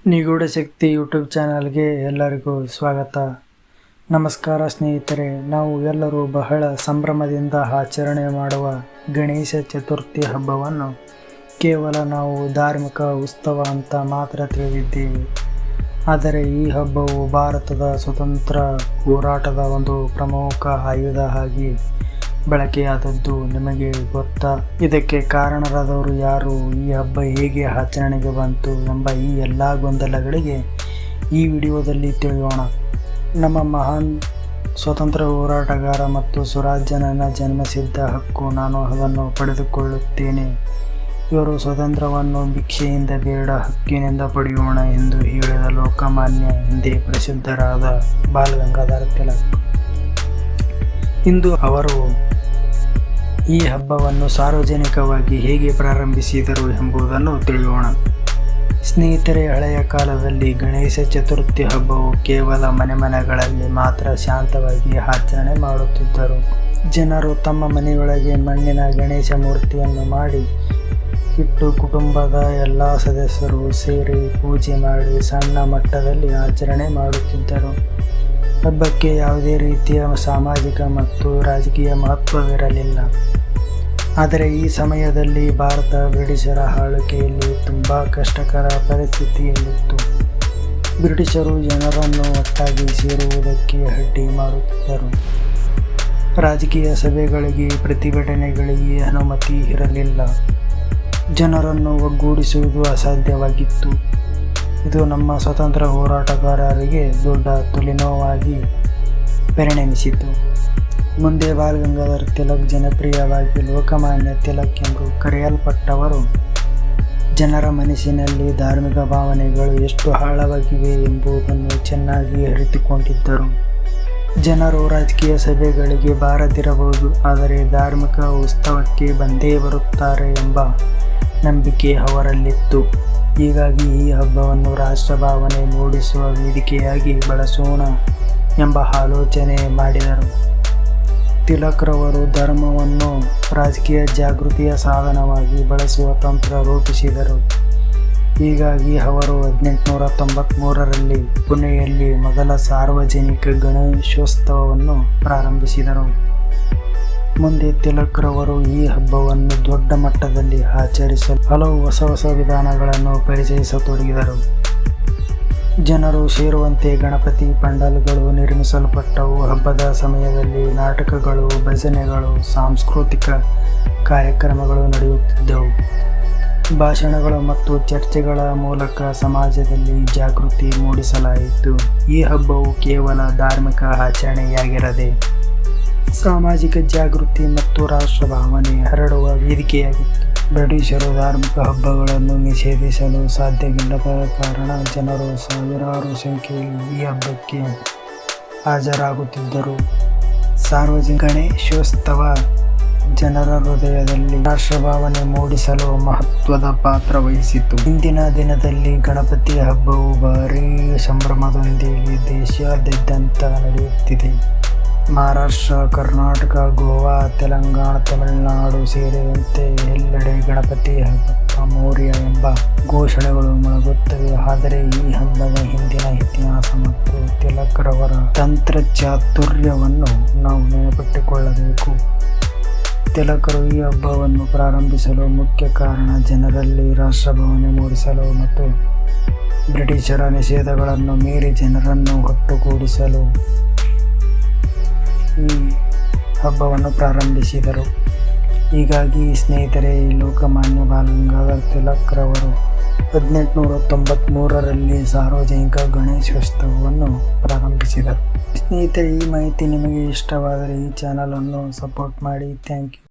ನಿಗೂಢ ಶಕ್ತಿ ಯೂಟ್ಯೂಬ್ ಚಾನಲ್ಗೆ ಎಲ್ಲರಿಗೂ ಸ್ವಾಗತ. ನಮಸ್ಕಾರ ಸ್ನೇಹಿತರೆ. ನಾವು ಎಲ್ಲರೂ ಬಹಳ ಸಂಭ್ರಮದಿಂದ ಆಚರಣೆ ಮಾಡುವ ಗಣೇಶ ಚತುರ್ಥಿ ಹಬ್ಬವನ್ನು ಕೇವಲ ನಾವು ಧಾರ್ಮಿಕ ಉತ್ಸವ ಅಂತ ಮಾತ್ರ ತಿಳಿದಿದ್ದೇವೆ. ಆದರೆ ಈ ಹಬ್ಬವು ಭಾರತದ ಸ್ವತಂತ್ರ ಹೋರಾಟದ ಒಂದು ಪ್ರಮುಖ ಆಯುಧ ಆಗಿ ಬಳಕೆಯಾದದ್ದು ನಿಮಗೆ ಗೊತ್ತಾ? ಇದಕ್ಕೆ ಕಾರಣರಾದವರು ಯಾರು, ಈ ಹಬ್ಬ ಹೇಗೆ ಆಚರಣೆಗೆ ಬಂತು ಎಂಬ ಈ ಎಲ್ಲ ಗೊಂದಲಗಳಿಗೆ ಈ ವಿಡಿಯೋದಲ್ಲಿ ತಿಳಿಯೋಣ. ನಮ್ಮ ಮಹಾನ್ ಸ್ವತಂತ್ರ ಹೋರಾಟಗಾರ ಮತ್ತು ಸ್ವರಾಜ್ಯ ನನ್ನ ಜನ್ಮಸಿದ್ಧ ಹಕ್ಕು, ನಾನು ಅದನ್ನು ಪಡೆದುಕೊಳ್ಳುತ್ತೇನೆ. ಇವರು ಸ್ವಾತಂತ್ರ್ಯವನ್ನು ಭಿಕ್ಷೆಯಿಂದ ಬೇಡ, ಹಕ್ಕಿನಿಂದ ಪಡೆಯೋಣ ಎಂದು ಹೇಳಿದ ಲೋಕಮಾನ್ಯ ಎಂದೇ ಪ್ರಸಿದ್ಧರಾದ ಬಾಲ್ ಗಂಗಾಧರ ತಿಲಕ್. ಇಂದು ಅವರು ಈ ಹಬ್ಬವನ್ನು ಸಾರ್ವಜನಿಕವಾಗಿ ಹೇಗೆ ಪ್ರಾರಂಭಿಸಿದರು ಎಂಬುದನ್ನು ತಿಳಿಯೋಣ. ಸ್ನೇಹಿತರೆ, ಹಳೆಯ ಕಾಲದಲ್ಲಿ ಗಣೇಶ ಚತುರ್ಥಿ ಹಬ್ಬವು ಕೇವಲ ಮನೆಗಳಲ್ಲಿ ಮಾತ್ರ ಶಾಂತವಾಗಿ ಆಚರಣೆ ಮಾಡುತ್ತಿದ್ದರು. ಜನರು ತಮ್ಮ ಮನೆಯೊಳಗೆ ಮಣ್ಣಿನ ಗಣೇಶ ಮೂರ್ತಿಯನ್ನು ಮಾಡಿ ಇಟ್ಟು ಕುಟುಂಬದ ಎಲ್ಲ ಸದಸ್ಯರು ಸೇರಿ ಪೂಜೆ ಮಾಡಿ ಸಣ್ಣ ಮಟ್ಟದಲ್ಲಿ ಆಚರಣೆ ಮಾಡುತ್ತಿದ್ದರು. ಹಬ್ಬಕ್ಕೆ ಯಾವುದೇ ರೀತಿಯ ಸಾಮಾಜಿಕ ಮತ್ತು ರಾಜಕೀಯ ಮಹತ್ವವಿರಲಿಲ್ಲ. ಆದರೆ ಈ ಸಮಯದಲ್ಲಿ ಭಾರತ ಬ್ರಿಟಿಷರ ಆಳ್ವಿಕೆಯಲ್ಲಿ ತುಂಬ ಕಷ್ಟಕರ ಪರಿಸ್ಥಿತಿಯಲ್ಲಿತ್ತು. ಬ್ರಿಟಿಷರು ಜನರನ್ನು ಒಟ್ಟಾಗಿ ಸೇರುವುದಕ್ಕೆ ಅಡ್ಡಿ ಮಾಡುತ್ತಿದ್ದರು. ರಾಜಕೀಯ ಸಭೆಗಳಿಗೆ, ಪ್ರತಿಭಟನೆಗಳಿಗೆ ಅನುಮತಿ ಇರಲಿಲ್ಲ. ಜನರನ್ನು ಒಗ್ಗೂಡಿಸುವುದು ಅಸಾಧ್ಯವಾಗಿತ್ತು. ಇದು ನಮ್ಮ ಸ್ವತಂತ್ರ ಹೋರಾಟಗಾರರಿಗೆ ದೊಡ್ಡ ತಲೆನೋವಾಗಿ ಪರಿಣಮಿಸಿತು. ಮುಂದೆ ಬಾಲ್ ಗಂಗಾಧರ ತಿಲಕ್, ಜನಪ್ರಿಯವಾಗಿ ಲೋಕಮಾನ್ಯ ತಿಲಕ್ ಎಂದು ಕರೆಯಲ್ಪಟ್ಟವರು, ಜನರ ಮನಸ್ಸಿನಲ್ಲಿ ಧಾರ್ಮಿಕ ಭಾವನೆಗಳು ಎಷ್ಟು ಆಳವಾಗಿವೆ ಎಂಬುದನ್ನು ಚೆನ್ನಾಗಿ ಅರಿತುಕೊಂಡಿದ್ದರು. ಜನರು ರಾಜಕೀಯ ಸಭೆಗಳಿಗೆ ಬಾರದಿರಬಹುದು, ಆದರೆ ಧಾರ್ಮಿಕ ಉತ್ಸವಕ್ಕೆ ಬಂದೇ ಬರುತ್ತಾರೆ ಎಂಬ ನಂಬಿಕೆ ಅವರಲ್ಲಿತ್ತು. ಹೀಗಾಗಿ ಈ ಹಬ್ಬವನ್ನು ರಾಷ್ಟ್ರ ಭಾವನೆ ಮೂಡಿಸುವ ವೇದಿಕೆಯಾಗಿ ಬಳಸೋಣ ಎಂಬ ಆಲೋಚನೆ ಮಾಡಿದರು. ತಿಲಕ್ರವರು ಧರ್ಮವನ್ನು ರಾಜಕೀಯ ಜಾಗೃತಿಯ ಸಾಧನವಾಗಿ ಬಳಸುವ ತಂತ್ರ ರೂಪಿಸಿದರು. ಹೀಗಾಗಿ ಅವರು 1893ರಲ್ಲಿ ಪುಣೆಯಲ್ಲಿ ಮೊದಲ ಸಾರ್ವಜನಿಕ ಗಣೇಶೋತ್ಸವವನ್ನು ಪ್ರಾರಂಭಿಸಿದರು. ಮುಂದೆ ತಿಲಕ್ರವರು ಈ ಹಬ್ಬವನ್ನು ದೊಡ್ಡ ಮಟ್ಟದಲ್ಲಿ ಆಚರಿಸಲು ಹಲವು ಹೊಸ ವಿಧಾನಗಳನ್ನು ಪರಿಚಯಿಸತೊಡಗಿದರು. ಜನರು ಸೇರುವಂತೆ ಗಣಪತಿ ಪಂಡಲ್ಗಳು ನಿರ್ಮಿಸಲ್ಪಟ್ಟವು. ಹಬ್ಬದ ಸಮಯದಲ್ಲಿ ನಾಟಕಗಳು, ಭಜನೆಗಳು, ಸಾಂಸ್ಕೃತಿಕ ಕಾರ್ಯಕ್ರಮಗಳು ನಡೆಯುತ್ತಿದ್ದವು. ಭಾಷಣಗಳು ಮತ್ತು ಚರ್ಚೆಗಳ ಮೂಲಕ ಸಮಾಜದಲ್ಲಿ ಜಾಗೃತಿ ಮೂಡಿಸಲಾಯಿತು. ಈ ಹಬ್ಬವು ಕೇವಲ ಧಾರ್ಮಿಕ ಆಚರಣೆಯಾಗಿರದೆ ಸಾಮಾಜಿಕ ಜಾಗೃತಿ ಮತ್ತು ರಾಷ್ಟ್ರ ಭಾವನೆ ಹರಡುವ ವೇದಿಕೆಯಾಗಿತ್ತು. ಬ್ರಿಟಿಷರು ಧಾರ್ಮಿಕ ಹಬ್ಬಗಳನ್ನು ನಿಷೇಧಿಸಲು ಸಾಧ್ಯವಿಲ್ಲದ ಕಾರಣ ಜನರು ಸಾವಿರಾರು ಸಂಖ್ಯೆಯಲ್ಲಿ ಈ ಹಬ್ಬಕ್ಕೆ ಹಾಜರಾಗುತ್ತಿದ್ದರು. ಸಾರ್ವಜನಿಕ ಗಣೇಶೋತ್ಸವ ಜನರ ಹೃದಯದಲ್ಲಿ ರಾಷ್ಟ್ರಭಾವನೆ ಮೂಡಿಸಲು ಮಹತ್ವದ ಪಾತ್ರ ವಹಿಸಿತು. ಇಂದಿನ ದಿನದಲ್ಲಿ ಗಣಪತಿ ಹಬ್ಬವು ಭಾರೀ ಸಂಭ್ರಮದೊಂದಿಗೆ ದೇಶಾದ್ಯಂತ ನಡೆಯುತ್ತಿದೆ. ಮಹಾರಾಷ್ಟ್ರ, ಕರ್ನಾಟಕ, ಗೋವಾ, ತೆಲಂಗಾಣ, ತಮಿಳುನಾಡು ಸೇರಿದಂತೆ ಎಲ್ಲೆಡೆ ಗಣಪತಿ ಹಬ್ಬ ಮೌರ್ಯ ಎಂಬ ಘೋಷಣೆಗಳು ಮೊಳಗುತ್ತವೆ. ಆದರೆ ಈ ಹಬ್ಬದ ಹಿಂದಿನ ಇತಿಹಾಸ ಮತ್ತು ತಿಲಕ್ರವರ ತಂತ್ರಚಾತುರ್ಯವನ್ನು ನಾವು ನೆನಪಿಟ್ಟುಕೊಳ್ಳಬೇಕು. ತಿಲಕರು ಈ ಹಬ್ಬವನ್ನು ಪ್ರಾರಂಭಿಸಲು ಮುಖ್ಯ ಕಾರಣ ಜನರಲ್ಲಿ ರಾಷ್ಟ್ರಭಾವನೆ ಮೂಡಿಸಲು ಮತ್ತು ಬ್ರಿಟಿಷರ ನಿಷೇಧಗಳನ್ನು ಮೀರಿ ಜನರನ್ನು ಒಟ್ಟುಗೂಡಿಸಲು ಈ ಹಬ್ಬವನ್ನು ಪ್ರಾರಂಭಿಸಿದರು. ಹೀಗಾಗಿ ಸ್ನೇಹಿತರೆ, ಲೋಕಮಾನ್ಯ ಬಾಲ್ ಗಂಗಾಧರ ತಿಲಕ್ರವರು 1893ರಲ್ಲಿ ಸಾರ್ವಜನಿಕ ಗಣೇಶೋತ್ಸವವನ್ನು ಪ್ರಾರಂಭಿಸಿದರು. ಸ್ನೇಹಿತರೆ, ಈ ಮಾಹಿತಿ ನಿಮಗೆ ಇಷ್ಟವಾದರೆ ಈ ಚಾನಲನ್ನು ಸಪೋರ್ಟ್ ಮಾಡಿ. Thank you.